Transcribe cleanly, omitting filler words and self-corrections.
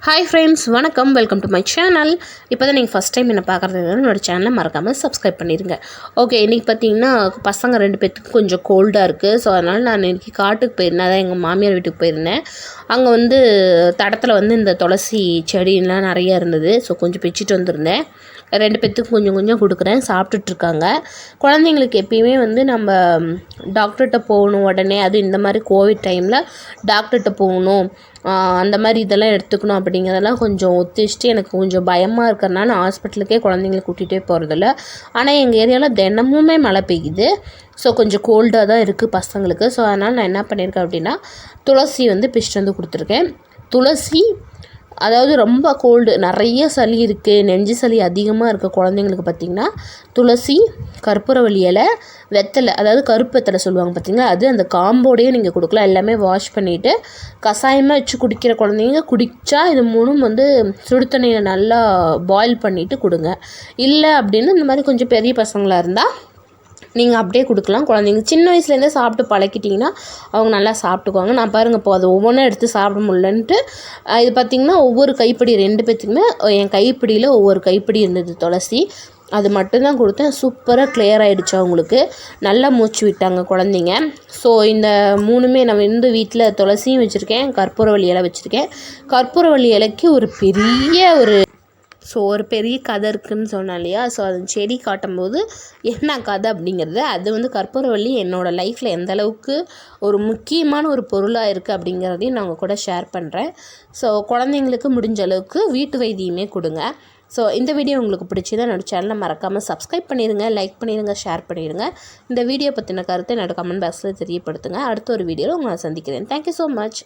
Hi friends, வணக்கம். Welcome to my channel. இப்போ தான் நீங்கள் ஃபஸ்ட் டைம் என்ன பார்க்குறது என்னோடய சேனலை மறக்காமல் சப்ஸ்கிரைப் பண்ணிடுங்க. ஓகே, இன்றைக்கி பார்த்தீங்கன்னா பசங்க 2 பேத்துக்கு கொஞ்சம் கோல்டாக இருக்குது. ஸோ அதனால் நான் இன்றைக்கி காட்டுக்கு போயிருந்தேன். அதான் எங்கள் மாமியார் வீட்டுக்கு போயிருந்தேன். அங்கே வந்து தடத்தில் வந்து இந்த துளசி செடியெலாம் நிறையா இருந்தது. ஸோ கொஞ்சம் பிச்சுட்டு வந்திருந்தேன். 2 பேத்துக்கு கொஞ்சம் கொஞ்சம் கொடுக்குறேன், சாப்பிட்டுட்ருக்காங்க. குழந்தைங்களுக்கு எப்பயுமே வந்து நம்ம டாக்டர்கிட்ட போகணும் உடனே, அதுவும் இந்த மாதிரி கோவிட் டைமில் டாக்டர்கிட்ட போகணும், அந்த மாதிரி இதெல்லாம் எடுத்துக்கணும் அப்படிங்கிறதெல்லாம் கொஞ்சம் ஒத்திச்சிட்டு எனக்கு கொஞ்சம் பயமாக இருக்கிறனால நான் ஹாஸ்பிட்டலுக்கே குழந்தைங்கள கூட்டிகிட்டே போகிறதில்ல. ஆனால் எங்கள் ஏரியாவில் தினமுமே மழை பெய்யுது. ஸோ கொஞ்சம் கோல்டாக தான் இருக்குது பசங்களுக்கு. ஸோ அதனால் நான் என்ன பண்ணியிருக்கேன் அப்படின்னா, துளசி வந்து பிச்சுட்டு வந்து கொடுத்துருக்கேன். துளசி அதாவது ரொம்ப கோல்டு, நிறைய சளி இருக்குது, நெஞ்சு சளி அதிகமாக இருக்க குழந்தைங்களுக்கு பார்த்திங்கன்னா துளசி, கற்பூரவள்ளி இலை, வெத்தலை, அதாவது கருப்பு வெத்தலை சொல்லுவாங்க பார்த்திங்களா, அது அந்த காம்போடையே நீங்கள் கொடுக்கலாம். எல்லாமே வாஷ் பண்ணிவிட்டு கஷாயமாக வச்சு குடிக்கிற குழந்தைங்க குடித்தா இது மூணும் வந்து சுடு தண்ணியில் நல்லா பாயில் பண்ணிவிட்டு கொடுங்க. இல்லை அப்படின்னு இந்த மாதிரி கொஞ்சம் பெரிய பசங்களாக இருந்தால் நீங்கள் அப்படியே கொடுக்கலாம். குழந்தைங்க சின்ன வயசுலேருந்தே சாப்பிட்டு பழக்கிட்டிங்கன்னா அவங்க நல்லா சாப்பிட்டுக்குவாங்க. நான் பாருங்கள், இப்போ அது ஒவ்வொன்றும் எடுத்து சாப்பிட முடியலன்ட்டு இது பார்த்திங்கன்னா ஒவ்வொரு கைப்பிடி 2 பேத்துக்குமே என் கைப்பிடியில் ஒவ்வொரு கைப்பிடி இருந்தது துளசி. அது மட்டும்தான் கொடுத்தேன். சூப்பராக கிளியர் ஆகிடுச்சு. அவங்களுக்கு நல்லா மூச்சு விட்டாங்க குழந்தைங்க. ஸோ இந்த 3மே நான் வந்து வீட்டில் துளசியும் வச்சுருக்கேன், கற்பூரவள்ளி இலை வச்சுருக்கேன். கற்பூரவள்ளி இலைக்கு ஒரு பெரிய கதை இருக்குதுன்னு சொன்னேன் இல்லையா? ஸோ அது செடி காட்டும்போது என்ன கதை அப்படிங்கிறது, அது வந்து கற்பூரவள்ளி என்னோடய லைஃப்பில் எந்த அளவுக்கு ஒரு முக்கியமான ஒரு பொருளாக இருக்குது அப்படிங்கிறதையும் நான் உங்கள் கூட ஷேர் பண்ணுறேன். ஸோ குழந்தைங்களுக்கு முடிஞ்ச அளவுக்கு வீட்டு வைத்தியமே கொடுங்க. ஸோ இந்த வீடியோ உங்களுக்கு பிடிச்சதா என்னோடய சேனலை மறக்காமல் சப்ஸ்கிரைப் பண்ணிடுங்க, லைக் பண்ணிடுங்க, ஷேர் பண்ணிடுங்க. இந்த வீடியோ பற்றின கருத்தை என்னோடய கமெண்ட் பாக்ஸில் தெரியப்படுத்துங்க. அடுத்த ஒரு வீடியோவில் உங்களை சந்திக்கிறேன். Thank you so much.